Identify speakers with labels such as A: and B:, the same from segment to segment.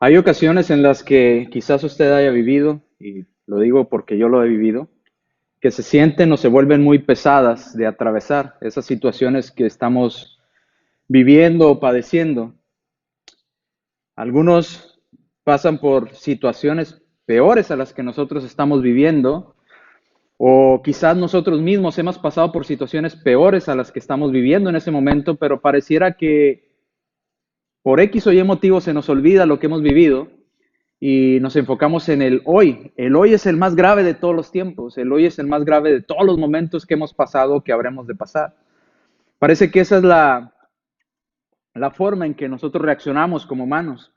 A: Hay ocasiones en las que quizás usted haya vivido, y lo digo porque yo lo he vivido, que se sienten o se vuelven muy pesadas de atravesar esas situaciones que estamos viviendo o padeciendo. Algunos pasan por situaciones peores a las que nosotros estamos viviendo, o quizás nosotros mismos hemos pasado por situaciones peores a las que estamos viviendo en ese momento, pero pareciera que por X o Y motivo se nos olvida lo que hemos vivido y nos enfocamos en el hoy. El hoy es el más grave de todos los tiempos, el hoy es el más grave de todos los momentos que hemos pasado o que habremos de pasar. Parece que esa es la forma en que nosotros reaccionamos como humanos.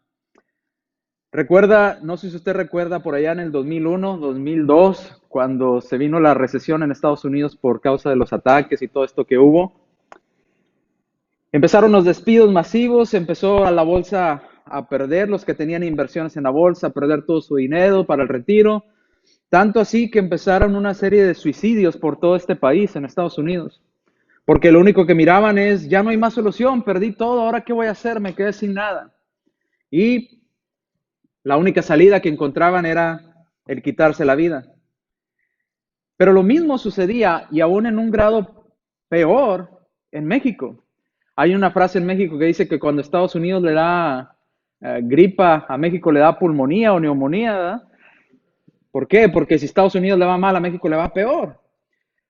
A: Recuerda, no sé si usted recuerda por allá en el 2001, 2002, cuando se vino la recesión en Estados Unidos por causa de los ataques y todo esto que hubo. Empezaron los despidos masivos, empezó a la bolsa a perder, los que tenían inversiones en la bolsa, a perder todo su dinero para el retiro. Tanto así que empezaron una serie de suicidios por todo este país, en Estados Unidos. Porque lo único que miraban es, ya no hay más solución, perdí todo, ahora qué voy a hacer, me quedé sin nada. Y la única salida que encontraban era el quitarse la vida. Pero lo mismo sucedía, y aún en un grado peor, en México. Hay una frase en México que dice que cuando Estados Unidos le da gripa, a México le da pulmonía o neumonía, ¿verdad? ¿Por qué? Porque si Estados Unidos le va mal, a México le va peor.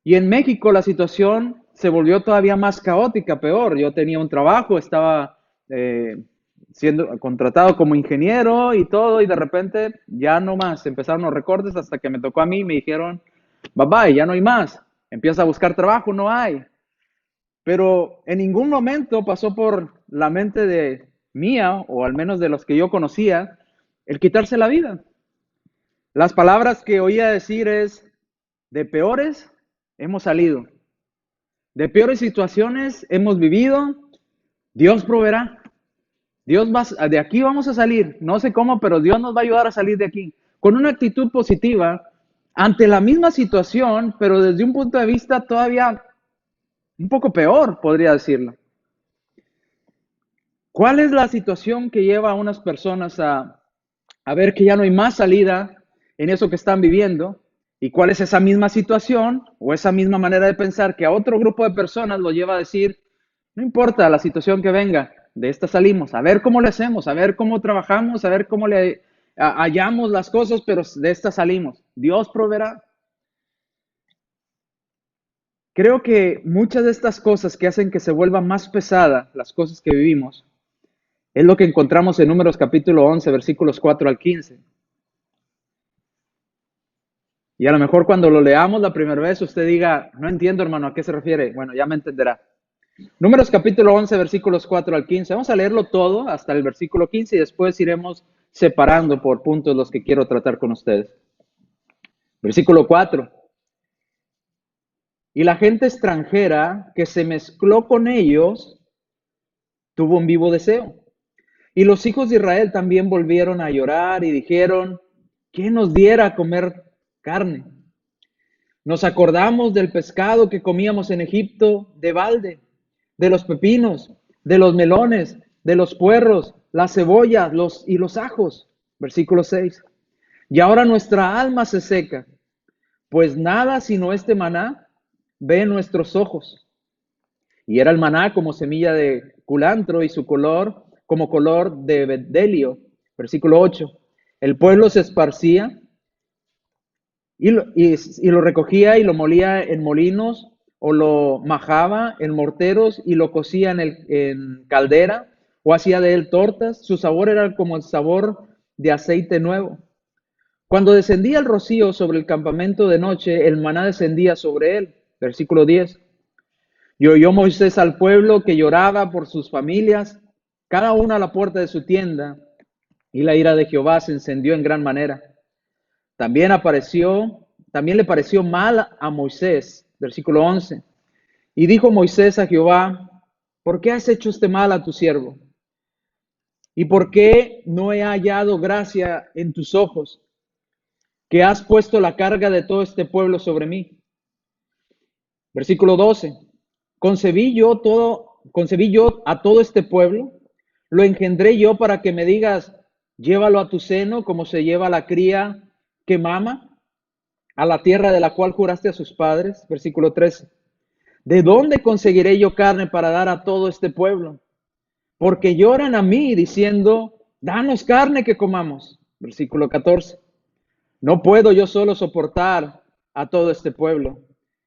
A: Y en México la situación se volvió todavía más caótica, peor. Yo tenía un trabajo, estaba siendo contratado como ingeniero y todo, y de repente ya no más. Empezaron los recortes hasta que me tocó a mí y me dijeron, bye bye, ya no hay más. Empieza a buscar trabajo, no hay. Pero en ningún momento pasó por la mente de mía, o al menos de los que yo conocía, el quitarse la vida. Las palabras que oía decir es, de peores hemos salido, de peores situaciones hemos vivido, Dios proveerá, Dios va, de aquí vamos a salir, no sé cómo, pero Dios nos va a ayudar a salir de aquí, con una actitud positiva ante la misma situación, pero desde un punto de vista todavía un poco peor, podría decirlo. ¿Cuál es la situación que lleva a unas personas a ver que ya no hay más salida en eso que están viviendo? ¿Y cuál es esa misma situación o esa misma manera de pensar que a otro grupo de personas lo lleva a decir, no importa la situación que venga, de esta salimos, a ver cómo le hacemos, a ver cómo trabajamos, a ver cómo le hallamos las cosas, pero de esta salimos. Dios proveerá. Creo que muchas de estas cosas que hacen que se vuelva más pesada las cosas que vivimos es lo que encontramos en Números capítulo 11, versículos 4 al 15. Y a lo mejor cuando lo leamos la primera vez usted diga, no entiendo hermano, ¿a qué se refiere? Bueno, ya me entenderá. Números capítulo 11, versículos 4 al 15. Vamos a leerlo todo hasta el versículo 15 y después iremos separando por puntos los que quiero tratar con ustedes. Versículo 4. Y la gente extranjera que se mezcló con ellos tuvo un vivo deseo. Y los hijos de Israel también volvieron a llorar y dijeron, ¿quién nos diera a comer carne? Nos acordamos del pescado que comíamos en Egipto de balde, de los pepinos, de los melones, de los puerros, las cebollas y los ajos. Versículo 6. Y ahora nuestra alma se seca, pues nada sino este maná ve nuestros ojos. Y era el maná como semilla de culantro y su color como color de bedelio. Versículo 8. El pueblo se esparcía y lo recogía y lo molía en molinos o lo majaba en morteros y lo cocía en caldera o hacía de él tortas. Su sabor era como el sabor de aceite nuevo. Cuando descendía el rocío sobre el campamento de noche, el maná descendía sobre él. Versículo 10. Y oyó Moisés al pueblo que lloraba por sus familias, cada uno a la puerta de su tienda, y la ira de Jehová se encendió en gran manera. También le pareció mal a Moisés, versículo 11. Y dijo Moisés a Jehová, ¿por qué has hecho este mal a tu siervo? ¿Y por qué no he hallado gracia en tus ojos, que has puesto la carga de todo este pueblo sobre mí? Versículo 12. Concebí yo a todo este pueblo, lo engendré yo para que me digas, Llévalo a tu seno como se lleva la cría que mama, a la tierra de la cual juraste a sus padres. Versículo 13. ¿De dónde conseguiré yo carne para dar a todo este pueblo? Porque lloran a mí diciendo, danos carne que comamos. Versículo 14. No puedo yo solo soportar a todo este pueblo,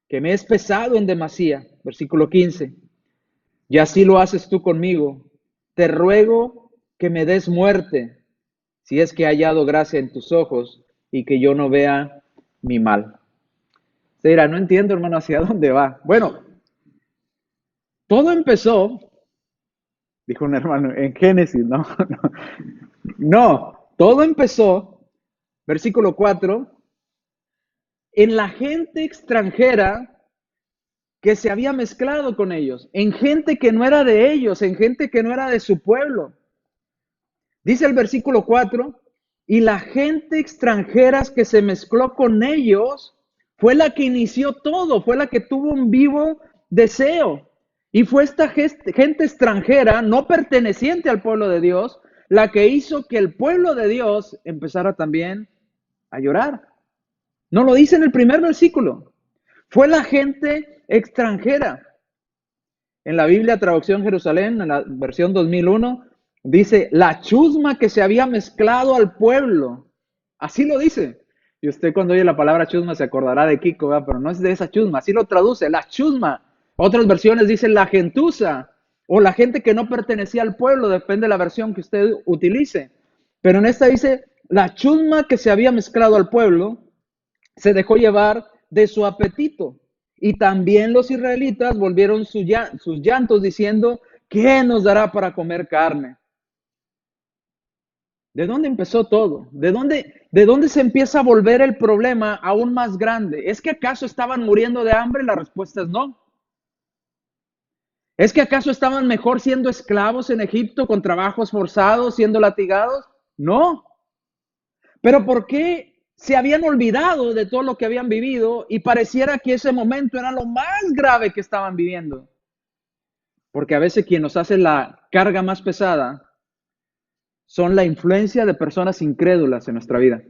A: que me es pesado en demasía. Versículo 15. Y así lo haces tú conmigo. Te ruego que me des muerte, si es que he hallado gracia en tus ojos y que yo no vea mi mal. Se dirá, no entiendo, hermano, hacia dónde va. Bueno, todo empezó, dijo un hermano, en Génesis, no, no, todo empezó, versículo 4, en la gente extranjera que se había mezclado con ellos, en gente que no era de ellos, en gente que no era de su pueblo. Dice el versículo 4, y la gente extranjera que se mezcló con ellos fue la que inició todo, fue la que tuvo un vivo deseo. Y fue esta gente extranjera, no perteneciente al pueblo de Dios, la que hizo que el pueblo de Dios empezara también a llorar. No lo dice en el primer versículo. Fue la gente extranjera. En la Biblia, traducción Jerusalén, en la versión 2001, dice, la chusma que se había mezclado al pueblo. Así lo dice. Y usted cuando oye la palabra chusma se acordará de Kiko, ¿verdad? Pero no es de esa chusma. Así lo traduce, la chusma. Otras versiones dicen la gentuza o la gente que no pertenecía al pueblo, depende de la versión que usted utilice. Pero en esta dice, la chusma que se había mezclado al pueblo se dejó llevar de su apetito. Y también los israelitas volvieron sus llantos diciendo, ¿quién nos dará para comer carne? ¿De dónde empezó todo? ¿De dónde se empieza a volver el problema aún más grande? ¿Es que acaso estaban muriendo de hambre? La respuesta es no. ¿Es que acaso estaban mejor siendo esclavos en Egipto con trabajos forzados, siendo latigados? No. ¿Pero por qué se habían olvidado de todo lo que habían vivido y pareciera que ese momento era lo más grave que estaban viviendo? Porque a veces quien nos hace la carga más pesada son la influencia de personas incrédulas en nuestra vida.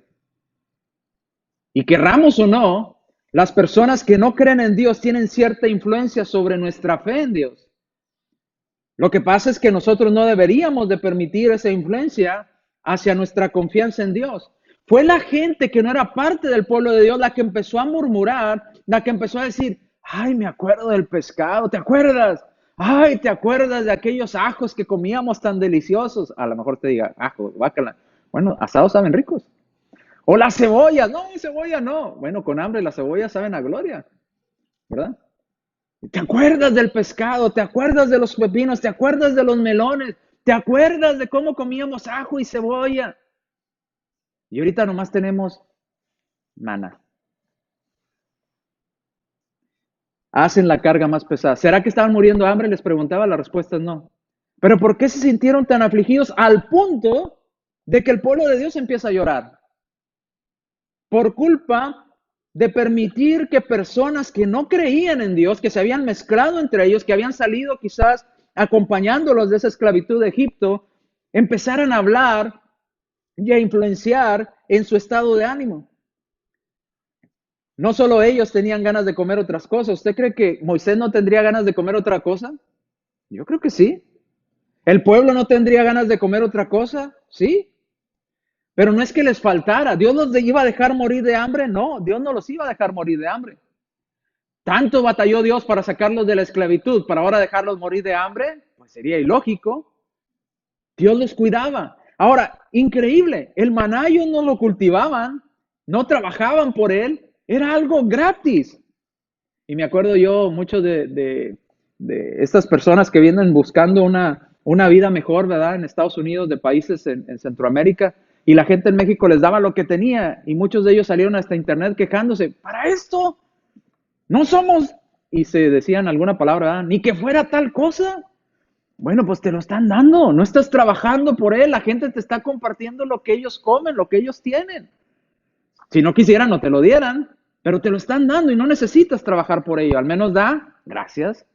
A: Y querramos o no, las personas que no creen en Dios tienen cierta influencia sobre nuestra fe en Dios. Lo que pasa es que nosotros no deberíamos de permitir esa influencia hacia nuestra confianza en Dios. Fue la gente que no era parte del pueblo de Dios la que empezó a murmurar, la que empezó a decir, ay, me acuerdo del pescado, ¿te acuerdas? Ay, ¿te acuerdas de aquellos ajos que comíamos tan deliciosos? A lo mejor te diga, ajos, bácala. Bueno, asados saben ricos. O las cebollas, no, cebolla no. Bueno, con hambre las cebollas saben a gloria, ¿verdad? ¿Te acuerdas del pescado? ¿Te acuerdas de los pepinos? ¿Te acuerdas de los melones? ¿Te acuerdas de cómo comíamos ajo y cebolla? Y ahorita nomás tenemos maná. Hacen la carga más pesada. ¿Será que estaban muriendo de hambre? Les preguntaba, la respuesta es no. Pero ¿por qué se sintieron tan afligidos al punto de que el pueblo de Dios empieza a llorar? Por culpa de permitir que personas que no creían en Dios, que se habían mezclado entre ellos, que habían salido quizás acompañándolos de esa esclavitud de Egipto, empezaran a hablar y a influenciar en su estado de ánimo. No solo ellos tenían ganas de comer otras cosas. ¿Usted cree que Moisés no tendría ganas de comer otra cosa? Yo creo que sí. ¿El pueblo no tendría ganas de comer otra cosa? Sí. Pero no es que les faltara. ¿Dios los iba a dejar morir de hambre? No, Dios no los iba a dejar morir de hambre. ¿Tanto batalló Dios para sacarlos de la esclavitud, para ahora dejarlos morir de hambre? Pues sería ilógico. Dios los cuidaba. Ahora, increíble, el maná ellos no lo cultivaban, no trabajaban por él, era algo gratis. Y me acuerdo yo mucho de estas personas que vienen buscando una vida mejor, ¿verdad? En Estados Unidos, de países en Centroamérica, y la gente en México les daba lo que tenía, y muchos de ellos salieron hasta internet quejándose, para esto, no somos, y se decían alguna palabra, ¿verdad? Ni que fuera tal cosa. Bueno, pues te lo están dando, no estás trabajando por él, la gente te está compartiendo lo que ellos comen, lo que ellos tienen. Si no quisieran, no te lo dieran, pero te lo están dando y no necesitas trabajar por ello, al menos da gracias.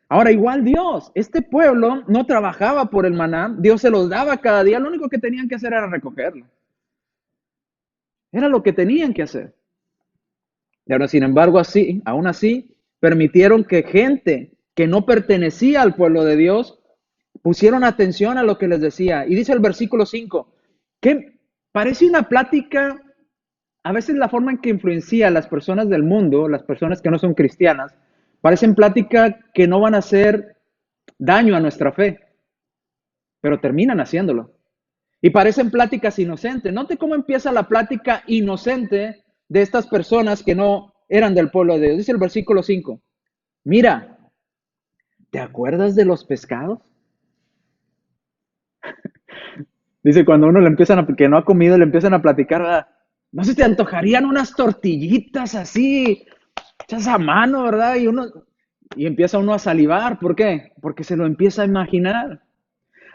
A: Ahora, igual Dios, este pueblo no trabajaba por el maná, Dios se los daba cada día, lo único que tenían que hacer era recogerlo. Era lo que tenían que hacer. Y ahora, sin embargo, aún así, permitieron que gente que no pertenecía al pueblo de Dios pusieron atención a lo que les decía. Y dice el versículo 5 que parece una plática, a veces la forma en que influencia a las personas del mundo, las personas que no son cristianas, parecen plática que no van a hacer daño a nuestra fe, pero terminan haciéndolo. Y parecen pláticas inocentes. Note cómo empieza la plática inocente de estas personas que no eran del pueblo de Dios. Dice el versículo 5. Mira, ¿te acuerdas de los pescados? Dice, cuando uno le empiezan a, que no ha comido, le empiezan a platicar, ¿verdad? No se te antojarían unas tortillitas así, hechas a mano, ¿verdad? Y empieza uno a salivar. ¿Por qué? Porque se lo empieza a imaginar.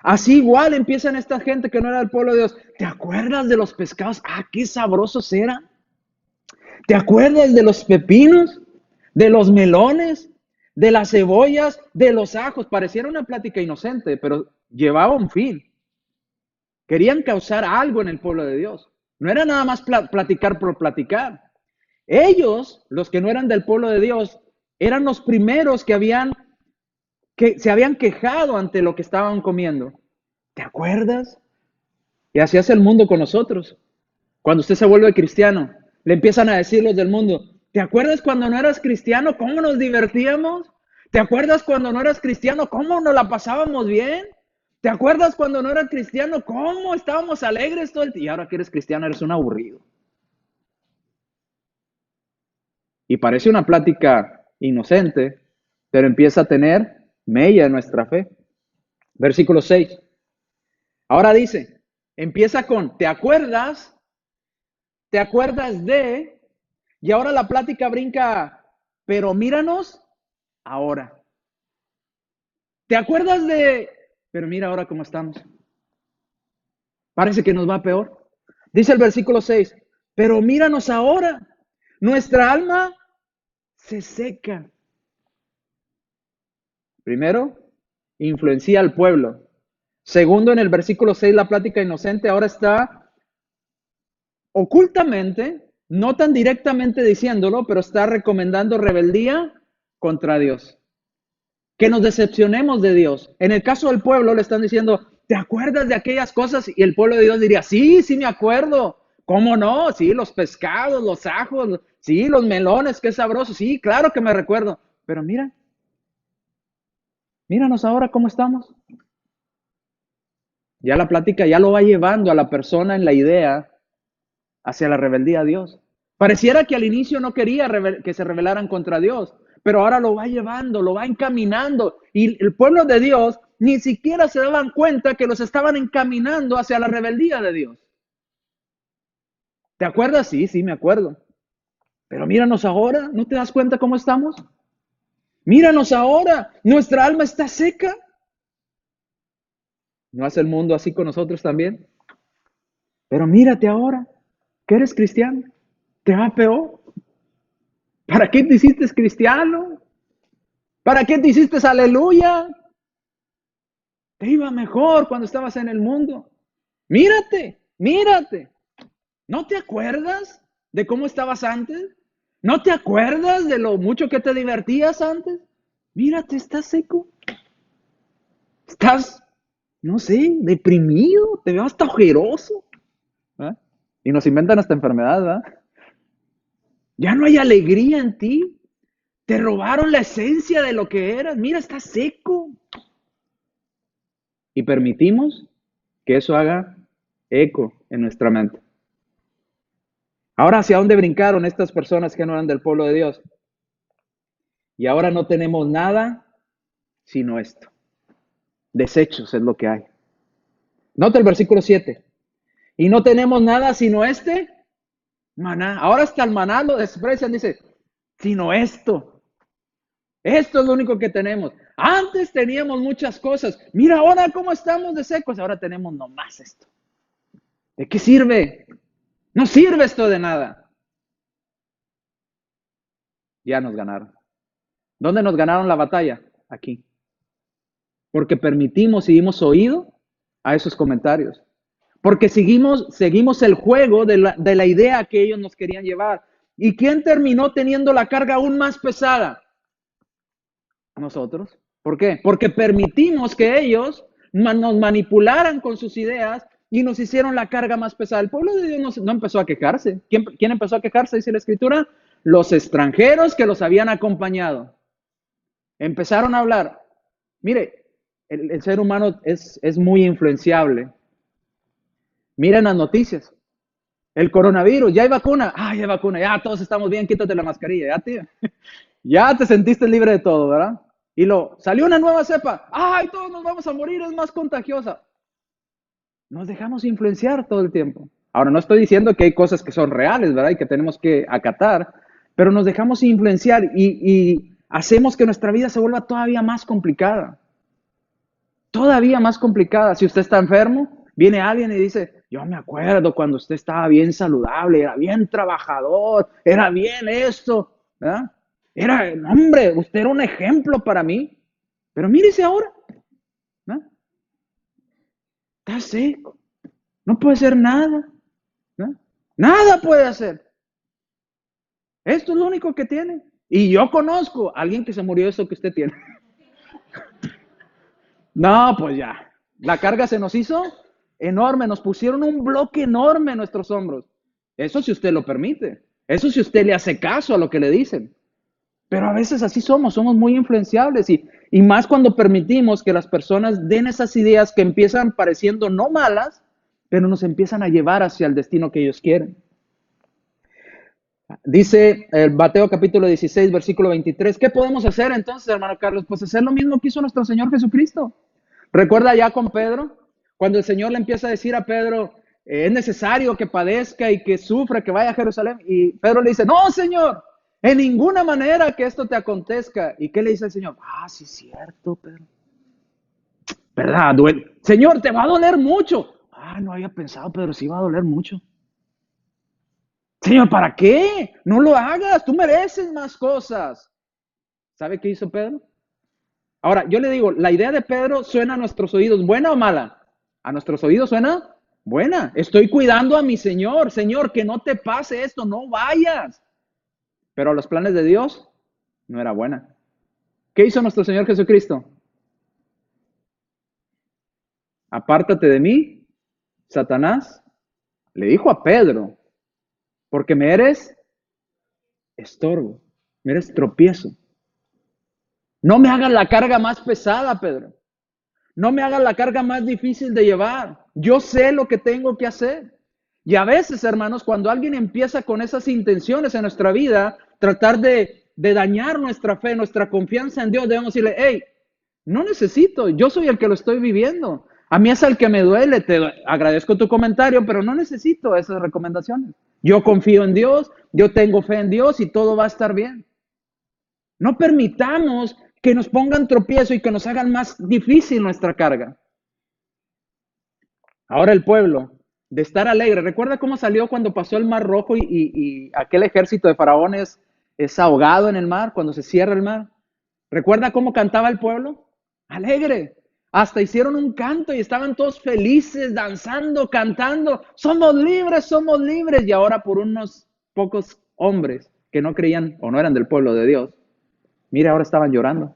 A: Así igual empiezan esta gente que no era del pueblo de Dios. ¿Te acuerdas de los pescados? Ah, qué sabrosos eran. ¿Te acuerdas de los pepinos? ¿De los melones? ¿De las cebollas? ¿De los ajos? Pareciera una plática inocente, pero llevaba un fin. Querían causar algo en el pueblo de Dios. No era nada más platicar por platicar. Ellos, los que no eran del pueblo de Dios, eran los primeros que se habían quejado ante lo que estaban comiendo. ¿Te acuerdas? Y así hace el mundo con nosotros. Cuando usted se vuelve cristiano, le empiezan a decir los del mundo, ¿te acuerdas cuando no eras cristiano? ¿Cómo nos divertíamos? ¿Te acuerdas cuando no eras cristiano? ¿Cómo nos la pasábamos bien? ¿Te acuerdas cuando no eras cristiano? ¿Cómo estábamos alegres todo el tiempo? Y ahora que eres cristiano eres un aburrido. Y parece una plática inocente, pero empieza a tener mella en nuestra fe. Versículo 6. Ahora dice, empieza con, ¿te acuerdas? ¿Te acuerdas de? Y ahora la plática brinca, pero míranos ahora. ¿Te acuerdas de? Pero mira ahora cómo estamos. Parece que nos va peor. Dice el versículo 6, pero míranos ahora. Nuestra alma se seca. Primero, influencia al pueblo. Segundo, en el versículo 6, la plática inocente ahora está ocultamente, no tan directamente diciéndolo, pero está recomendando rebeldía contra Dios. Que nos decepcionemos de Dios. En el caso del pueblo le están diciendo, ¿te acuerdas de aquellas cosas? Y el pueblo de Dios diría, sí, sí me acuerdo. ¿Cómo no? Sí, los pescados, los ajos, sí, los melones, qué sabroso. Sí, claro que me recuerdo. Pero mira, míranos ahora cómo estamos. Ya la plática ya lo va llevando a la persona en la idea hacia la rebeldía a Dios. Pareciera que al inicio no quería que se rebelaran contra Dios, pero ahora lo va llevando, lo va encaminando. Y el pueblo de Dios ni siquiera se daban cuenta que los estaban encaminando hacia la rebeldía de Dios. ¿Te acuerdas? Sí, sí, me acuerdo. Pero míranos ahora, ¿no te das cuenta cómo estamos? Míranos ahora, nuestra alma está seca. ¿No hace el mundo así con nosotros también? Pero mírate ahora, que eres cristiano, te va peor. ¿Para qué te hiciste cristiano? ¿Para qué te hiciste aleluya? Te iba mejor cuando estabas en el mundo. Mírate, mírate. ¿No te acuerdas de cómo estabas antes? ¿No te acuerdas de lo mucho que te divertías antes? Mírate, estás seco. Estás, no sé, deprimido. Te veo hasta ojeroso. ¿Eh? Y nos inventan hasta enfermedad, ¿verdad? Ya no hay alegría en ti. Te robaron la esencia de lo que eras. Mira, estás seco. Y permitimos que eso haga eco en nuestra mente. Ahora, ¿hacia dónde brincaron estas personas que no eran del pueblo de Dios? Y ahora no tenemos nada sino esto. Desechos es lo que hay. Nota el versículo 7. Y no tenemos nada sino este maná. Ahora hasta el maná lo desprecian, dice, sino esto. Esto es lo único que tenemos. Antes teníamos muchas cosas. Mira ahora cómo estamos de secos. Ahora tenemos nomás esto. ¿De qué sirve? No sirve esto de nada. Ya nos ganaron. ¿Dónde nos ganaron la batalla? aquí. Porque permitimos y dimos oído a esos comentarios. Porque seguimos el juego de la idea que ellos nos querían llevar. ¿Y quién terminó teniendo la carga aún más pesada? Nosotros. ¿Por qué? Porque permitimos que ellos nos manipularan con sus ideas y nos hicieron la carga más pesada. El pueblo de Dios no empezó a quejarse. ¿Quién empezó a quejarse? Dice la Escritura. Los extranjeros que los habían acompañado. Empezaron a hablar. Mire, el ser humano es muy influenciable. Miren las noticias. El coronavirus, ya hay vacuna. Ah, ya hay vacuna. Ya todos estamos bien, quítate la mascarilla. Ya, tío. Ya te sentiste libre de todo, ¿verdad? Y salió una nueva cepa. ¡Ay, todos nos vamos a morir! Es más contagiosa. Nos dejamos influenciar todo el tiempo. Ahora, no estoy diciendo que hay cosas que son reales, ¿verdad? Y que tenemos que acatar, pero nos dejamos influenciar y hacemos que nuestra vida se vuelva todavía más complicada. Todavía más complicada. Si usted está enfermo, viene alguien y dice, yo me acuerdo cuando usted estaba bien saludable, era bien trabajador, era bien esto, ¿verdad? Hombre, usted era un ejemplo para mí. Pero mírese ahora, ¿no? Está seco. No puede hacer nada, ¿no? Nada puede hacer. Esto es lo único que tiene. Y yo conozco a alguien que se murió de eso que usted tiene. No, pues ya. La carga se nos hizo enorme. Nos pusieron un bloque enorme en nuestros hombros. Eso si usted lo permite. Eso si usted le hace caso a lo que le dicen. Pero a veces así somos muy influenciables y más cuando permitimos que las personas den esas ideas que empiezan pareciendo no malas, pero nos empiezan a llevar hacia el destino que ellos quieren. Dice el Mateo capítulo 16, versículo 23, ¿qué podemos hacer entonces, hermano Carlos? Pues hacer lo mismo que hizo nuestro Señor Jesucristo. ¿Recuerda ya con Pedro? Cuando el Señor le empieza a decir a Pedro, es necesario que padezca y que sufra, que vaya a Jerusalén. Y Pedro le dice, no, Señor, en ninguna manera que esto te acontezca. ¿Y qué le dice el Señor? Ah, sí, es cierto, Pedro. ¿Verdad? Duele. Señor, te va a doler mucho. Ah, no había pensado, Pedro, sí va a doler mucho. Señor, ¿para qué? No lo hagas, tú mereces más cosas. ¿Sabe qué hizo Pedro? Ahora, yo le digo, la idea de Pedro suena a nuestros oídos, ¿buena o mala? A nuestros oídos suena buena. Estoy cuidando a mi Señor. Señor, que no te pase esto, no vayas. Pero a los planes de Dios no era buena. ¿Qué hizo nuestro Señor Jesucristo? Apártate de mí, Satanás. Le dijo a Pedro, porque me eres estorbo, me eres tropiezo. No me hagas la carga más pesada, Pedro. No me hagas la carga más difícil de llevar. Yo sé lo que tengo que hacer. Y a veces, hermanos, cuando alguien empieza con esas intenciones en nuestra vida, tratar de dañar nuestra fe, nuestra confianza en Dios, debemos decirle, hey, no necesito, yo soy el que lo estoy viviendo. A mí es el que me duele, te agradezco tu comentario, pero no necesito esas recomendaciones. Yo confío en Dios, yo tengo fe en Dios y todo va a estar bien. No permitamos que nos pongan tropiezo y que nos hagan más difícil nuestra carga. Ahora el pueblo, de estar alegre, ¿recuerda cómo salió cuando pasó el Mar Rojo y aquel ejército de faraones es ahogado en el mar, cuando se cierra el mar? ¿Recuerda cómo cantaba el pueblo? Alegre. Hasta hicieron un canto y estaban todos felices, danzando, cantando. Somos libres, somos libres. Y ahora por unos pocos hombres que no creían o no eran del pueblo de Dios, mire, ahora estaban llorando.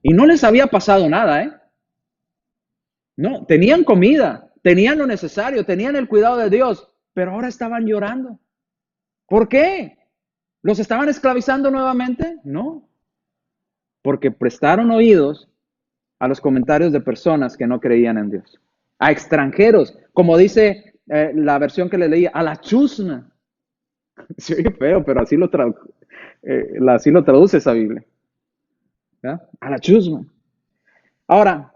A: Y no les había pasado nada, ¿eh? No, tenían comida, tenían lo necesario, tenían el cuidado de Dios, pero ahora estaban llorando. ¿Por qué? ¿Los estaban esclavizando nuevamente? No, porque prestaron oídos a los comentarios de personas que no creían en Dios. A extranjeros, como dice la versión que le leí, a la chusma. Se oye feo, pero así así lo traduce esa Biblia. ¿Verdad? A la chusma. Ahora,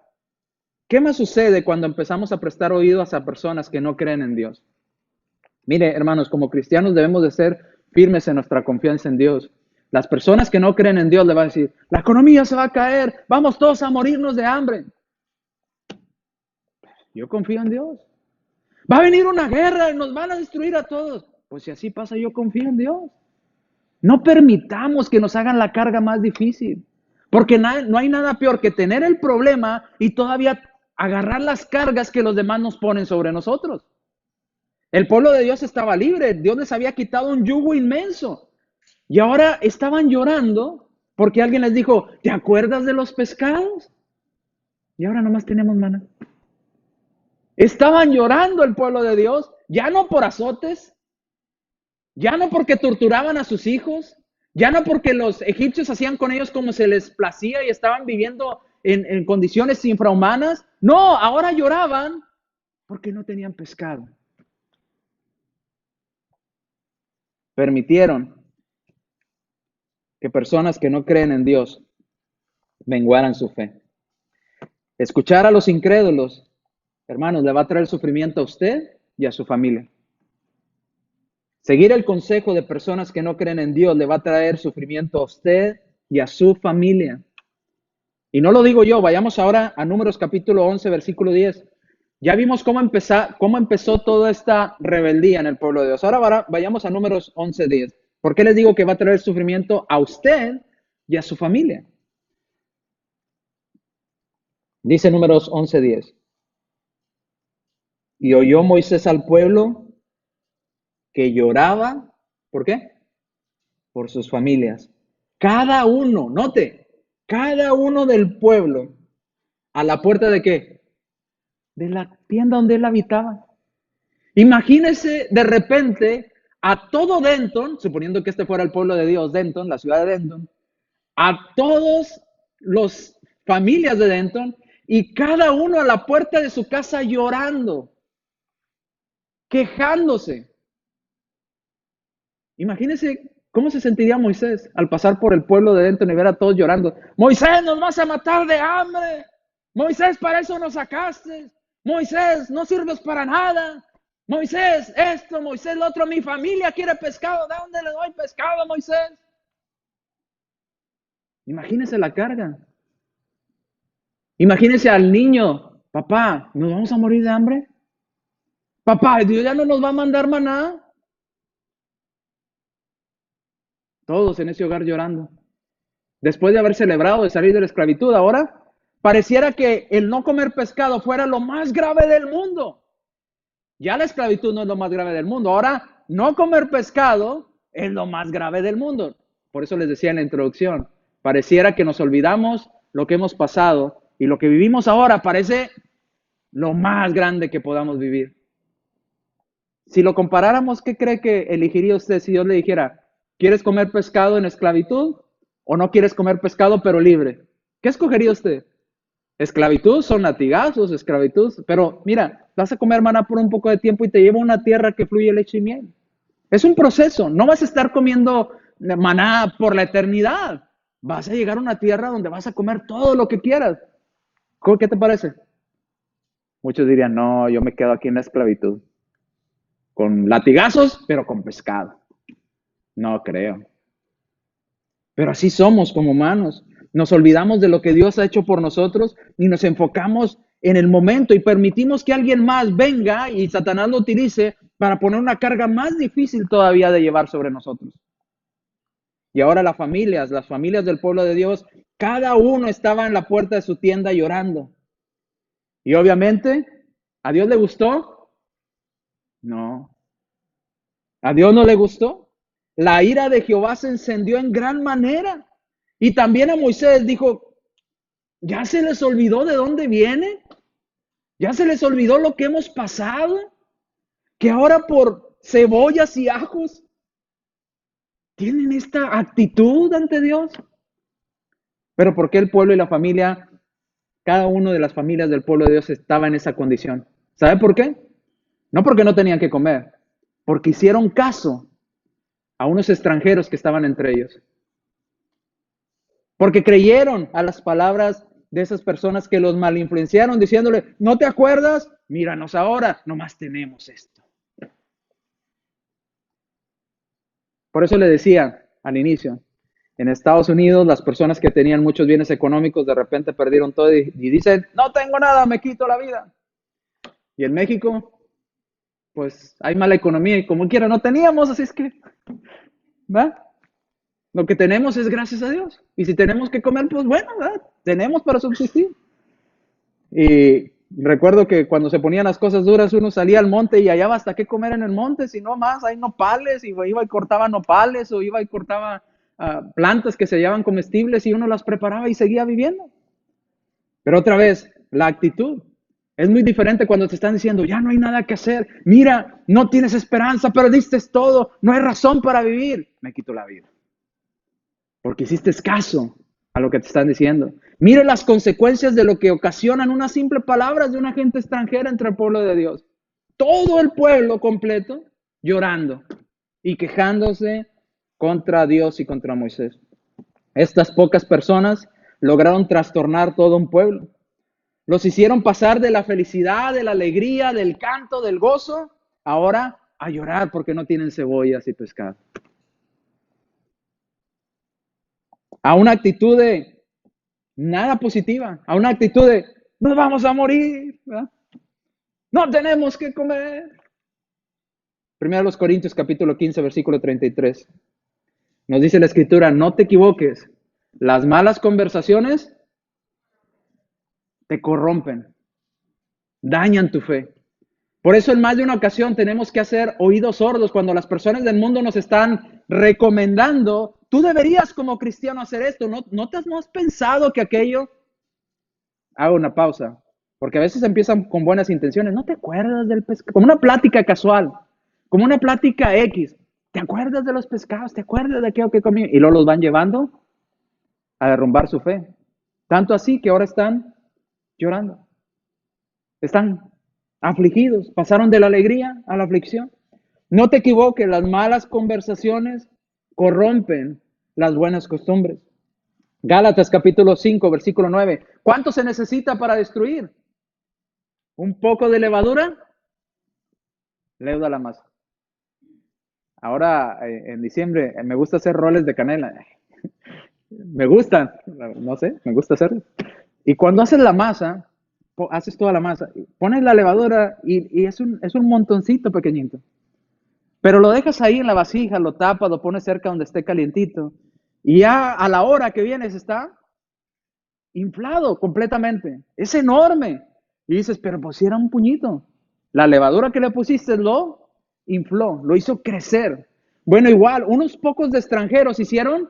A: ¿qué más sucede cuando empezamos a prestar oídos a personas que no creen en Dios? Mire, hermanos, como cristianos debemos de ser firmes en nuestra confianza en Dios. Las personas que no creen en Dios le van a decir, la economía se va a caer, vamos todos a morirnos de hambre. Yo confío en Dios. Va a venir una guerra y nos van a destruir a todos. Pues si así pasa, yo confío en Dios. No permitamos que nos hagan la carga más difícil. Porque no hay nada peor que tener el problema y todavía agarrar las cargas que los demás nos ponen sobre nosotros. El pueblo de Dios estaba libre, Dios les había quitado un yugo inmenso. Y ahora estaban llorando porque alguien les dijo, ¿te acuerdas de los pescados? Y ahora nomás tenemos maná. Estaban llorando el pueblo de Dios, ya no por azotes, ya no porque torturaban a sus hijos, ya no porque los egipcios hacían con ellos como se les placía y estaban viviendo en condiciones infrahumanas. No, ahora lloraban porque no tenían pescado. Permitieron que personas que no creen en Dios menguaran su fe. Escuchar a los incrédulos, hermanos, le va a traer sufrimiento a usted y a su familia. Seguir el consejo de personas que no creen en Dios le va a traer sufrimiento a usted y a su familia. Y no lo digo yo, vayamos ahora a Números capítulo 11, versículo 10. Ya vimos cómo empezó toda esta rebeldía en el pueblo de Dios. Ahora vayamos a Números 11, 10. ¿Por qué les digo que va a traer sufrimiento a usted y a su familia? Dice Números 11, 10. Y oyó Moisés al pueblo que lloraba, ¿por qué? Por sus familias. Cada uno, note, cada uno del pueblo, ¿a la puerta de qué? De la tienda donde él habitaba. Imagínese de repente a todo Denton, suponiendo que este fuera el pueblo de Dios, Denton, la ciudad de Denton, a todos los familias de Denton y cada uno a la puerta de su casa llorando, quejándose. Imagínese cómo se sentiría Moisés al pasar por el pueblo de Denton y ver a todos llorando. Moisés, nos vas a matar de hambre. Moisés, para eso nos sacaste. Moisés, no sirves para nada. Moisés, esto, Moisés, lo otro. Mi familia quiere pescado. ¿De dónde le doy pescado, Moisés? Imagínese la carga. Imagínese al niño. Papá, ¿nos vamos a morir de hambre? Papá, Dios ya no nos va a mandar maná. Todos en ese hogar llorando. Después de haber celebrado de salir de la esclavitud, ahora pareciera que el no comer pescado fuera lo más grave del mundo. Ya la esclavitud no es lo más grave del mundo. Ahora, no comer pescado es lo más grave del mundo. Por eso les decía en la introducción, pareciera que nos olvidamos lo que hemos pasado y lo que vivimos ahora parece lo más grande que podamos vivir. Si lo comparáramos, ¿qué cree que elegiría usted si Dios le dijera, ¿quieres comer pescado en esclavitud o no quieres comer pescado pero libre? ¿Qué escogería usted? Esclavitud son latigazos, esclavitud, pero mira, vas a comer maná por un poco de tiempo y te lleva a una tierra que fluye leche y miel. Es un proceso, no vas a estar comiendo maná por la eternidad. Vas a llegar a una tierra donde vas a comer todo lo que quieras. ¿Qué te parece? Muchos dirían, no, yo me quedo aquí en la esclavitud. Con latigazos, pero con pescado. No creo. Pero así somos como humanos. Nos olvidamos de lo que Dios ha hecho por nosotros y nos enfocamos en el momento y permitimos que alguien más venga y Satanás lo utilice para poner una carga más difícil todavía de llevar sobre nosotros. Y ahora las familias del pueblo de Dios, cada uno estaba en la puerta de su tienda llorando. Y obviamente, ¿a Dios le gustó? No. ¿A Dios no le gustó? La ira de Jehová se encendió en gran manera. Y también a Moisés dijo, ¿ya se les olvidó de dónde viene? ¿Ya se les olvidó lo que hemos pasado? Que ahora por cebollas y ajos tienen esta actitud ante Dios. Pero ¿por qué el pueblo y la familia, cada uno de las familias del pueblo de Dios estaba en esa condición? ¿Sabe por qué? No porque no tenían que comer, porque hicieron caso a unos extranjeros que estaban entre ellos. Porque creyeron a las palabras de esas personas que los malinfluenciaron diciéndole, ¿no te acuerdas? Míranos ahora, nomás tenemos esto. Por eso le decía al inicio, en Estados Unidos las personas que tenían muchos bienes económicos de repente perdieron todo y dicen, no tengo nada, me quito la vida. Y en México, pues hay mala economía y como quiera no teníamos, así es que, ¿va? Lo que tenemos es gracias a Dios. Y si tenemos que comer, pues bueno, ¿verdad? Tenemos para subsistir. Y recuerdo que cuando se ponían las cosas duras, uno salía al monte y hallaba hasta qué comer en el monte, si no más, hay nopales, y iba y cortaba nopales, o iba y cortaba plantas que se hallaban comestibles y uno las preparaba y seguía viviendo. Pero otra vez, la actitud. Es muy diferente cuando te están diciendo, ya no hay nada que hacer, mira, no tienes esperanza, perdiste todo, no hay razón para vivir. Me quito la vida. Porque hiciste caso a lo que te están diciendo. Mire las consecuencias de lo que ocasionan unas simples palabras de una gente extranjera entre el pueblo de Dios. Todo el pueblo completo llorando y quejándose contra Dios y contra Moisés. Estas pocas personas lograron trastornar todo un pueblo. Los hicieron pasar de la felicidad, de la alegría, del canto, del gozo, ahora a llorar porque no tienen cebollas y pescado. A una actitud de nada positiva, a una actitud de nos vamos a morir, ¿verdad? No tenemos que comer. Primero los Corintios capítulo 15, versículo 33. Nos dice la escritura, no te equivoques, las malas conversaciones te corrompen, dañan tu fe. Por eso en más de una ocasión tenemos que hacer oídos sordos cuando las personas del mundo nos están recomendando, tú deberías como cristiano hacer esto, ¿no has pensado que aquello? Hago una pausa, porque a veces empiezan con buenas intenciones, ¿no te acuerdas del pescado? Como una plática casual, como una plática X, ¿te acuerdas de los pescados? ¿Te acuerdas de aquello que comí? Y luego los van llevando a derrumbar su fe. Tanto así que ahora están llorando, están afligidos, pasaron de la alegría a la aflicción. No te equivoques, las malas conversaciones corrompen las buenas costumbres. Gálatas capítulo 5, versículo 9. ¿Cuánto se necesita para destruir? ¿Un poco de levadura? Leuda la masa. Ahora, en diciembre, me gusta hacer roles de canela. Me gustan, no sé, me gusta hacerlo. Y cuando haces la masa, haces toda la masa, pones la levadura y es un montoncito pequeñito. Pero lo dejas ahí en la vasija, lo tapas, lo pones cerca donde esté calientito. Y ya a la hora que vienes está inflado completamente. Es enorme. Y dices, pero pues si era un puñito. La levadura que le pusiste lo infló, lo hizo crecer. Bueno, igual, unos pocos de extranjeros hicieron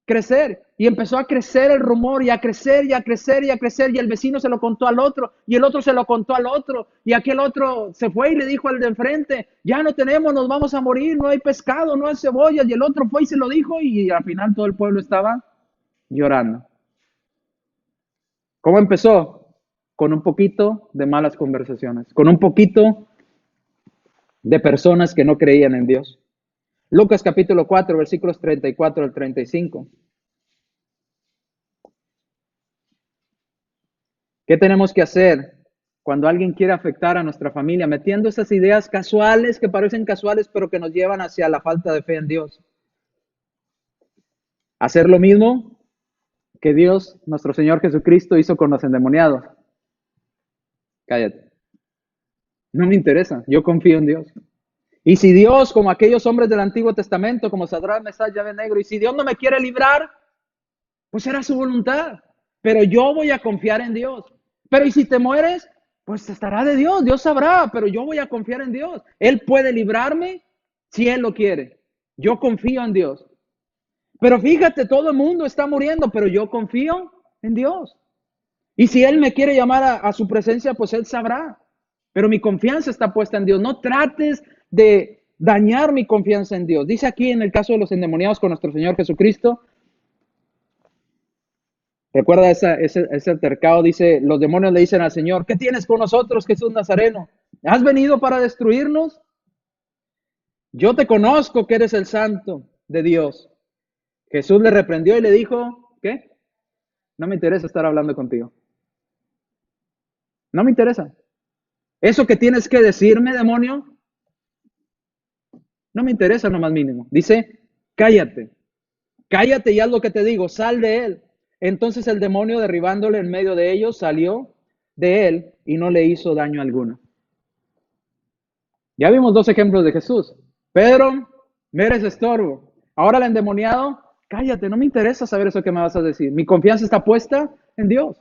A: crecer y empezó a crecer el rumor y a crecer y a crecer y a crecer y el vecino se lo contó al otro y el otro se lo contó al otro y aquel otro se fue y le dijo al de enfrente, ya no tenemos, nos vamos a morir, no hay pescado, no hay cebollas, y el otro fue y se lo dijo y al final todo el pueblo estaba llorando. ¿Cómo empezó? Con un poquito de malas conversaciones, con un poquito de personas que no creían en Dios. Lucas capítulo 4, versículos 34 al 35. ¿Qué tenemos que hacer cuando alguien quiere afectar a nuestra familia, metiendo esas ideas casuales que parecen casuales, pero que nos llevan hacia la falta de fe en Dios? Hacer lo mismo que Dios, nuestro Señor Jesucristo, hizo con los endemoniados. Cállate. No me interesa. Yo confío en Dios. Y si Dios, como aquellos hombres del Antiguo Testamento, como Sadrach, Mesach y Abednego, y si Dios no me quiere librar, pues será su voluntad. Pero yo voy a confiar en Dios. Pero y si te mueres, pues estará de Dios, Dios sabrá, pero yo voy a confiar en Dios. Él puede librarme si Él lo quiere. Yo confío en Dios. Pero fíjate, todo el mundo está muriendo, pero yo confío en Dios. Y si Él me quiere llamar a su presencia, pues Él sabrá. Pero mi confianza está puesta en Dios. No trates de dañar mi confianza en Dios. Dice aquí en el caso de los endemoniados con nuestro Señor Jesucristo, recuerda ese altercado, dice, los demonios le dicen al Señor, ¿qué tienes con nosotros, Jesús Nazareno? ¿Has venido para destruirnos? Yo te conozco que eres el santo de Dios. Jesús le reprendió y le dijo, ¿qué? No me interesa estar hablando contigo. No me interesa. Eso que tienes que decirme, demonio, no me interesa lo más mínimo. Dice, cállate. Cállate y haz lo que te digo, sal de él. Entonces el demonio, derribándole en medio de ellos, salió de él y no le hizo daño alguno. Ya vimos dos ejemplos de Jesús. Pedro, me eres estorbo. Ahora el endemoniado, cállate, no me interesa saber eso que me vas a decir. Mi confianza está puesta en Dios.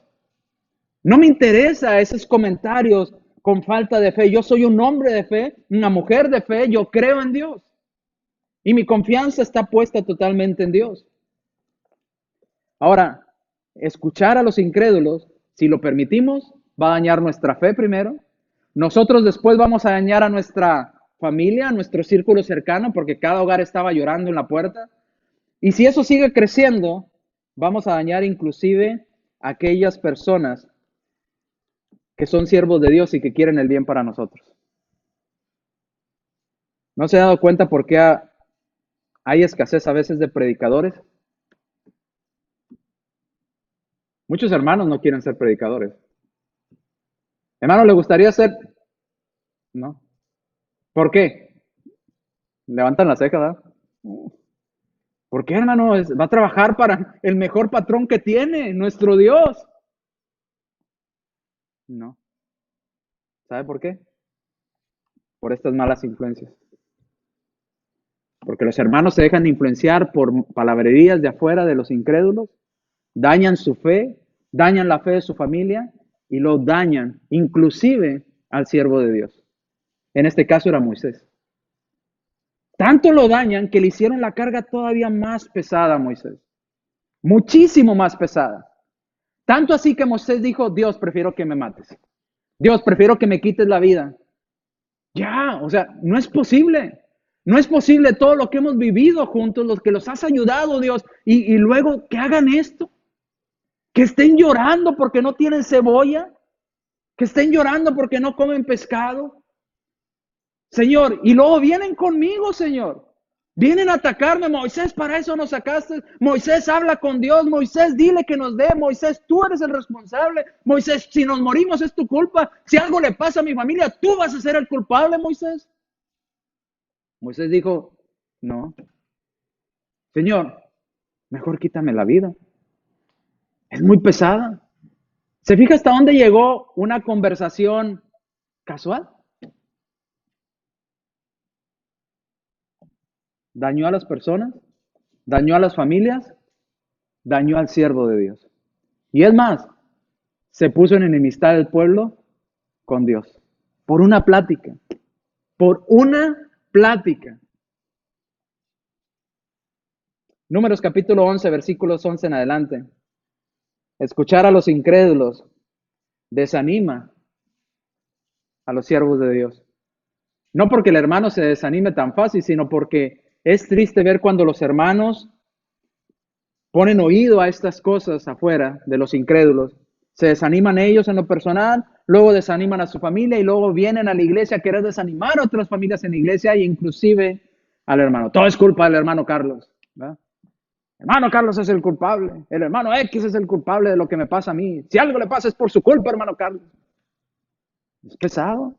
A: No me interesa esos comentarios con falta de fe. Yo soy un hombre de fe, una mujer de fe, yo creo en Dios. Y mi confianza está puesta totalmente en Dios. Ahora, escuchar a los incrédulos, si lo permitimos, va a dañar nuestra fe primero. Nosotros después vamos a dañar a nuestra familia, a nuestro círculo cercano, porque cada hogar estaba llorando en la puerta. Y si eso sigue creciendo, vamos a dañar inclusive a aquellas personas que son siervos de Dios y que quieren el bien para nosotros. ¿No se ha dado cuenta por qué hay escasez a veces de predicadores? Muchos hermanos no quieren ser predicadores. Hermano, ¿le gustaría ser? No. ¿Por qué? Levantan la ceja, ¿verdad? ¿Por qué, hermano? Va a trabajar para el mejor patrón que tiene, nuestro Dios. No. ¿Sabe por qué? Por estas malas influencias. Porque los hermanos se dejan influenciar por palabrerías de afuera de los incrédulos, dañan su fe, dañan la fe de su familia y lo dañan inclusive al siervo de Dios. En este caso era Moisés. Tanto lo dañan que le hicieron la carga todavía más pesada a Moisés. Muchísimo más pesada. Tanto así que Moisés dijo, Dios, prefiero que me mates. Dios, prefiero que me quites la vida. Ya, o sea, no es posible. No es posible todo lo que hemos vivido juntos, los que los has ayudado, Dios, y luego que hagan esto. Que estén llorando porque no tienen cebolla. Que estén llorando porque no comen pescado. Señor, y luego vienen conmigo, Señor. Vienen a atacarme, Moisés, para eso nos sacaste. Moisés, habla con Dios. Moisés, dile que nos dé. Moisés, tú eres el responsable. Moisés, si nos morimos es tu culpa. Si algo le pasa a mi familia, tú vas a ser el culpable, Moisés. Moisés dijo, no, Señor, mejor quítame la vida. Es muy pesada. ¿Se fija hasta dónde llegó una conversación casual? Dañó a las personas, dañó a las familias, dañó al siervo de Dios. Y es más, se puso en enemistad del pueblo con Dios. Por una plática. Por una plática. Números capítulo 11, versículos 11 en adelante. Escuchar a los incrédulos desanima a los siervos de Dios. No porque el hermano se desanime tan fácil, sino porque es triste ver cuando los hermanos ponen oído a estas cosas afuera de los incrédulos. Se desaniman ellos en lo personal, luego desaniman a su familia y luego vienen a la iglesia a querer desanimar a otras familias en la iglesia e inclusive al hermano. Todo es culpa del hermano Carlos, ¿verdad? El hermano Carlos es el culpable. El hermano X es el culpable de lo que me pasa a mí. Si algo le pasa es por su culpa, hermano Carlos. Es pesado.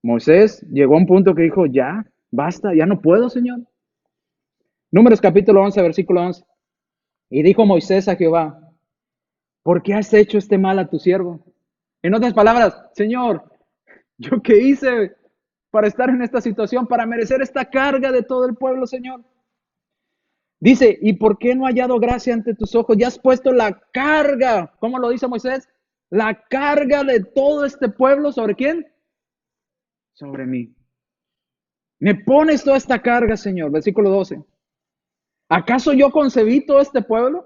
A: Moisés llegó a un punto que dijo, ya, basta, ya no puedo, Señor. Números capítulo 11, versículo 11. Y dijo Moisés a Jehová, ¿por qué has hecho este mal a tu siervo? En otras palabras, Señor, ¿yo qué hice para estar en esta situación, para merecer esta carga de todo el pueblo, Señor? Dice, ¿y por qué no he hallado gracia ante tus ojos? Ya has puesto la carga, ¿cómo lo dice Moisés? La carga de todo este pueblo, ¿sobre quién? Sobre mí. Me pones toda esta carga, Señor. Versículo 12. ¿Acaso yo concebí todo este pueblo?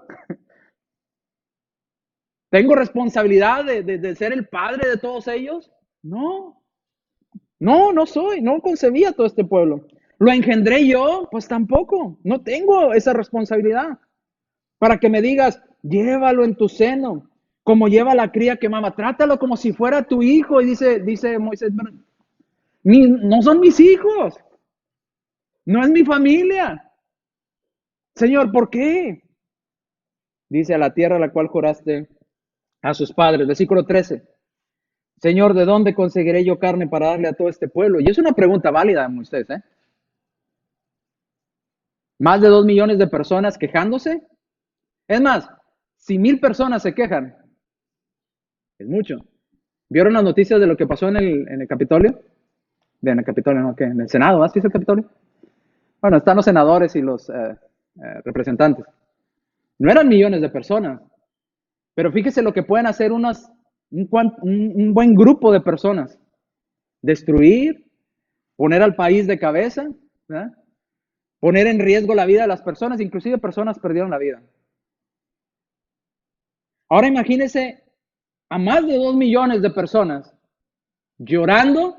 A: ¿Tengo responsabilidad de ser el padre de todos ellos? No, no soy, no concebía todo este pueblo. ¿Lo engendré yo? Pues tampoco, no tengo esa responsabilidad. Para que me digas, llévalo en tu seno, como lleva la cría que mama, trátalo como si fuera tu hijo. Y dice Moisés, no son mis hijos, no es mi familia. Señor, ¿por qué? Dice, a la tierra a la cual juraste a sus padres. Versículo 13. Señor, ¿de dónde conseguiré yo carne para darle a todo este pueblo? Y es una pregunta válida, Moisés, ¿eh? Más de 2 millones de personas quejándose. Es más, si 1,000 personas se quejan, es mucho. ¿Vieron las noticias de lo que pasó en el Capitolio? En el Capitolio, no, ¿qué? En el Senado, ¿sí es el Capitolio? Bueno, están los senadores y los representantes. No eran millones de personas, pero fíjese lo que pueden hacer un buen grupo de personas. Destruir, poner al país de cabeza, ¿verdad? Poner en riesgo la vida de las personas, inclusive personas perdieron la vida. Ahora imagínese a más de 2 millones de personas llorando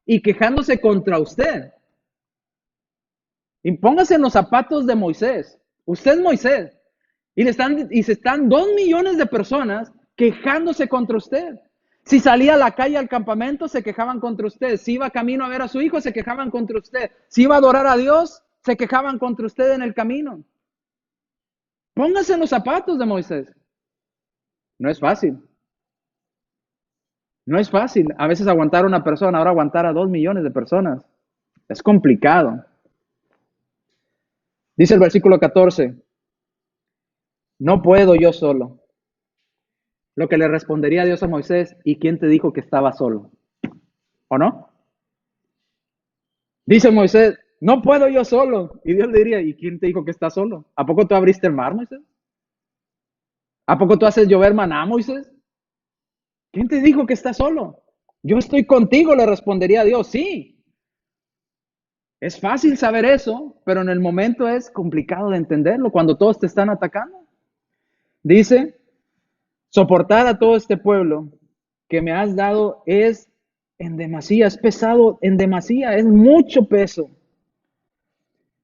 A: y quejándose contra usted. Y póngase en los zapatos de Moisés. Usted es Moisés. Y se están 2 millones de personas quejándose contra usted. Si salía a la calle al campamento, se quejaban contra usted. Si iba camino a ver a su hijo, se quejaban contra usted. Si iba a adorar a Dios, se quejaban contra usted en el camino. Póngase en los zapatos de Moisés. No es fácil. No es fácil. A veces aguantar a una persona, ahora aguantar a 2 millones de personas. Es complicado. Dice el versículo 14, no puedo yo solo. Lo que le respondería Dios a Moisés, ¿y quién te dijo que estaba solo? ¿O no? Dice Moisés, no puedo yo solo. Y Dios le diría, ¿y quién te dijo que estás solo? ¿A poco tú abriste el mar, Moisés? ¿A poco tú haces llover maná, Moisés? ¿Quién te dijo que estás solo? Yo estoy contigo, le respondería a Dios. Sí, es fácil saber eso, pero en el momento es complicado de entenderlo cuando todos te están atacando. Dice, soportar a todo este pueblo que me has dado es en demasía, es pesado en demasía, es mucho peso.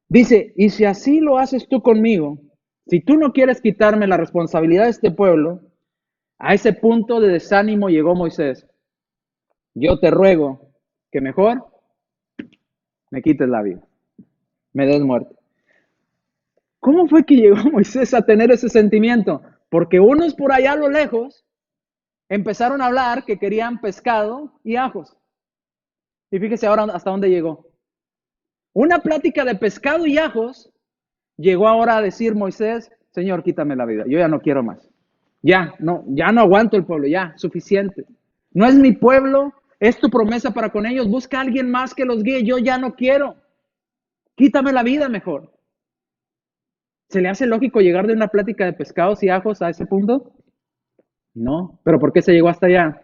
A: Dice, y si así lo haces tú conmigo, si tú no quieres quitarme la responsabilidad de este pueblo, a ese punto de desánimo llegó Moisés. Yo te ruego que mejor me quites la vida, me des muerte. ¿Cómo fue que llegó Moisés a tener ese sentimiento? Porque unos por allá a lo lejos empezaron a hablar que querían pescado y ajos. Y fíjese ahora hasta dónde llegó. Una plática de pescado y ajos llegó ahora a decir Moisés, Señor, quítame la vida, yo ya no quiero más. Ya no aguanto el pueblo, ya, suficiente. No es mi pueblo, es tu promesa para con ellos, busca a alguien más que los guíe, yo ya no quiero. Quítame la vida mejor. ¿Se le hace lógico llegar de una plática de pescados y ajos a ese punto? No, pero ¿por qué se llegó hasta allá?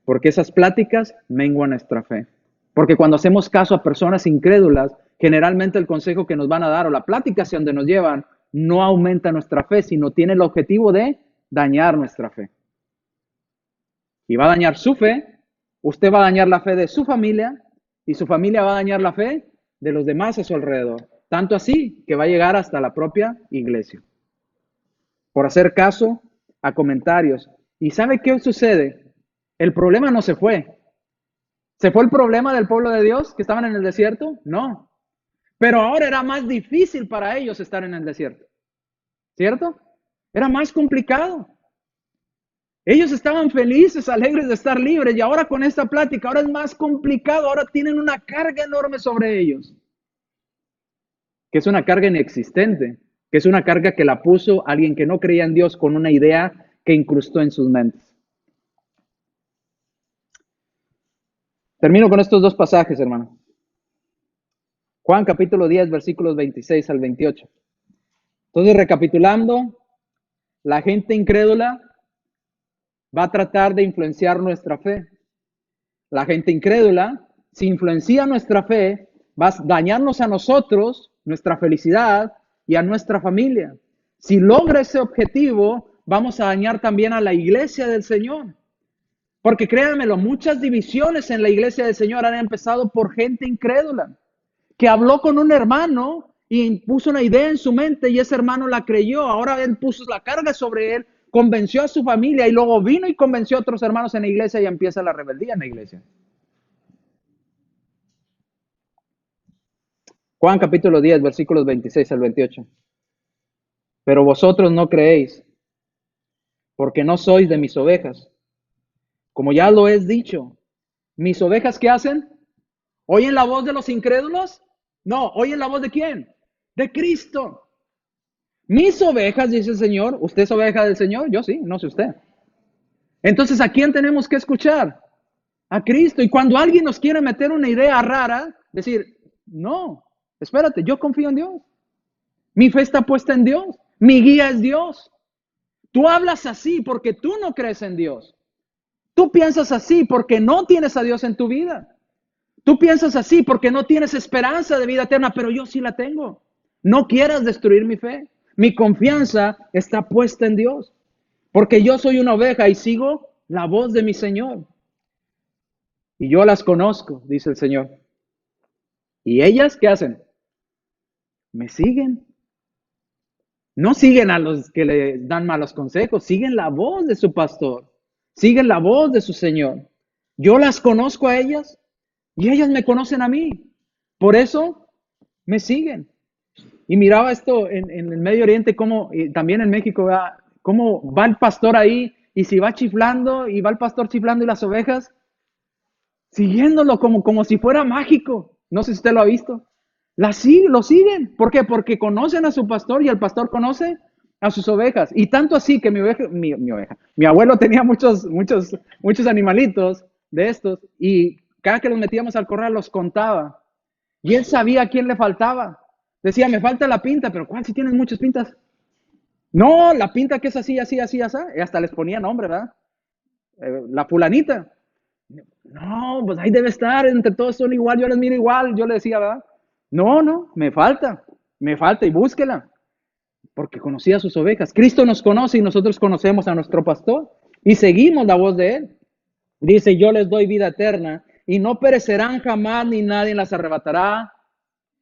A: Porque esas pláticas menguan nuestra fe. Porque cuando hacemos caso a personas incrédulas, generalmente el consejo que nos van a dar o la plática hacia donde nos llevan no aumenta nuestra fe, sino tiene el objetivo de dañar nuestra fe. Y va a dañar su fe, usted va a dañar la fe de su familia y su familia va a dañar la fe de los demás a su alrededor. Tanto así que va a llegar hasta la propia iglesia. Por hacer caso a comentarios. ¿Y sabe qué sucede? El problema no se fue. ¿Se fue el problema del pueblo de Dios que estaban en el desierto? No. Pero ahora era más difícil para ellos estar en el desierto. ¿Cierto? Era más complicado. Ellos estaban felices, alegres de estar libres y ahora con esta plática, ahora es más complicado, ahora tienen una carga enorme sobre ellos. Que es una carga inexistente, que es una carga que la puso alguien que no creía en Dios con una idea que incrustó en sus mentes. Termino con estos dos pasajes, hermano. Juan capítulo 10, versículos 26 al 28. Entonces, recapitulando, la gente incrédula va a tratar de influenciar nuestra fe. La gente incrédula, si influencia nuestra fe, va a dañarnos a nosotros, nuestra felicidad y a nuestra familia. Si logra ese objetivo, vamos a dañar también a la iglesia del Señor. Porque créanmelo, muchas divisiones en la iglesia del Señor han empezado por gente incrédula, que habló con un hermano y puso una idea en su mente y ese hermano la creyó. Ahora él puso la carga sobre él, convenció a su familia y luego vino y convenció a otros hermanos en la iglesia y empieza la rebeldía en la iglesia. Juan capítulo 10, versículos 26 al 28. Pero vosotros no creéis, porque no sois de mis ovejas. Como ya lo he dicho, ¿mis ovejas qué hacen? ¿Oyen la voz de los incrédulos? No, ¿oyen la voz de quién? De Cristo. Mis ovejas, dice el Señor. ¿Usted es oveja del Señor? Yo sí, no sé usted. Entonces, ¿a quién tenemos que escuchar? A Cristo. Y cuando alguien nos quiere meter una idea rara, decir, no, Espérate, yo confío en Dios. Mi fe está puesta en Dios. Mi guía es Dios. Tú hablas así porque tú no crees en Dios. Tú piensas así porque no tienes a Dios en tu vida. Tú piensas así porque no tienes esperanza de vida eterna, pero yo sí la tengo. No quieras destruir mi fe. Mi confianza está puesta en Dios, porque yo soy una oveja y sigo la voz de mi Señor. Y yo las conozco, dice el Señor. ¿Y ellas qué hacen? Me siguen. No siguen a los que le dan malos consejos, siguen la voz de su pastor, siguen la voz de su Señor. Yo las conozco a ellas y ellas me conocen a mí. Por eso me siguen. Y miraba esto en el Medio Oriente, como también en México, ¿verdad? Cómo va el pastor ahí y si va chiflando y va el pastor chiflando y las ovejas siguiéndolo como si fuera mágico. No sé si usted lo ha visto. Lo siguen. ¿Por qué? Porque conocen a su pastor y el pastor conoce a sus ovejas. Y tanto así que mi abuelo tenía muchos animalitos de estos y cada que los metíamos al corral los contaba. Y él sabía a quién le faltaba. Decía, me falta la pinta, pero ¿cuál si tienes muchas pintas? No, la pinta que es así, así, así, así. Y hasta les ponía nombre, ¿verdad? La fulanita. No, pues ahí debe estar, entre todos son igual, yo les miro igual, yo le decía, ¿verdad? No, me falta y búsquela, porque conocía a sus ovejas. Cristo nos conoce y nosotros conocemos a nuestro pastor y seguimos la voz de él. Dice, yo les doy vida eterna y no perecerán jamás ni nadie las arrebatará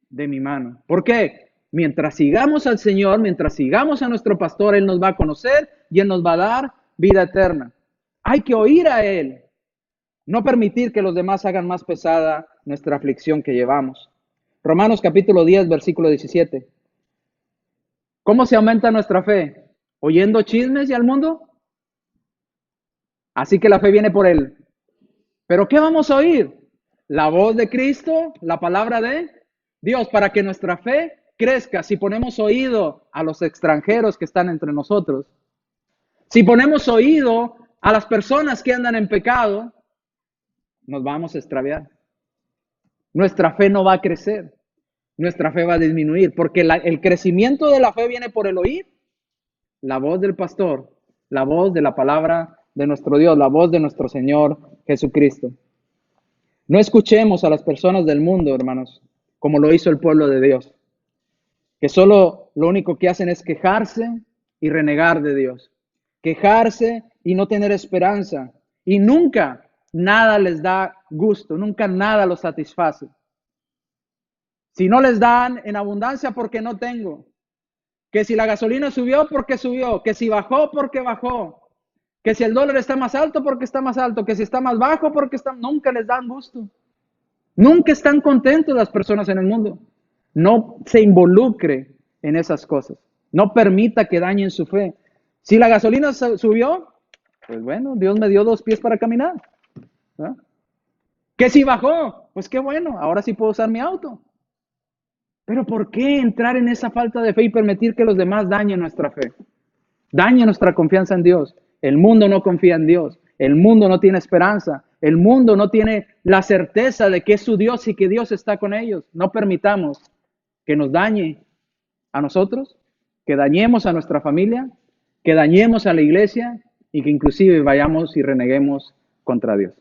A: de mi mano. ¿Por qué? Mientras sigamos al Señor, mientras sigamos a nuestro pastor, Él nos va a conocer y Él nos va a dar vida eterna. Hay que oír a Él. No permitir que los demás hagan más pesada nuestra aflicción que llevamos. Romanos capítulo 10, versículo 17. ¿Cómo se aumenta nuestra fe? ¿Oyendo chismes y al mundo? Así que la fe viene por él. ¿Pero qué vamos a oír? La voz de Cristo, la palabra de Dios, para que nuestra fe crezca. Si ponemos oído a los extranjeros que están entre nosotros, si ponemos oído a las personas que andan en pecado, nos vamos a extraviar. Nuestra fe no va a crecer, nuestra fe va a disminuir, porque el crecimiento de la fe viene por el oír la voz del pastor, la voz de la palabra de nuestro Dios, la voz de nuestro Señor Jesucristo. No escuchemos a las personas del mundo, hermanos, como lo hizo el pueblo de Dios, que solo lo único que hacen es quejarse y renegar de Dios, quejarse y no tener esperanza, y nunca nada les da gusto, nunca nada los satisface. Si no les dan en abundancia, porque no tengo. Que si la gasolina subió, porque subió. Que si bajó, porque bajó. Que si el dólar está más alto, porque está más alto. Que si está más bajo, porque está... Nunca les dan gusto. Nunca están contentos las personas en el mundo. No se involucre en esas cosas. No permita que dañen su fe. Si la gasolina subió, pues bueno, Dios me dio 2 pies para caminar. ¿Verdad? Que si bajó, pues qué bueno, ahora sí puedo usar mi auto. Pero ¿por qué entrar en esa falta de fe y permitir que los demás dañen nuestra fe? Dañen nuestra confianza en Dios. El mundo no confía en Dios. El mundo no tiene esperanza. El mundo no tiene la certeza de que es su Dios y que Dios está con ellos. No permitamos que nos dañe a nosotros, que dañemos a nuestra familia, que dañemos a la iglesia y que inclusive vayamos y reneguemos contra Dios.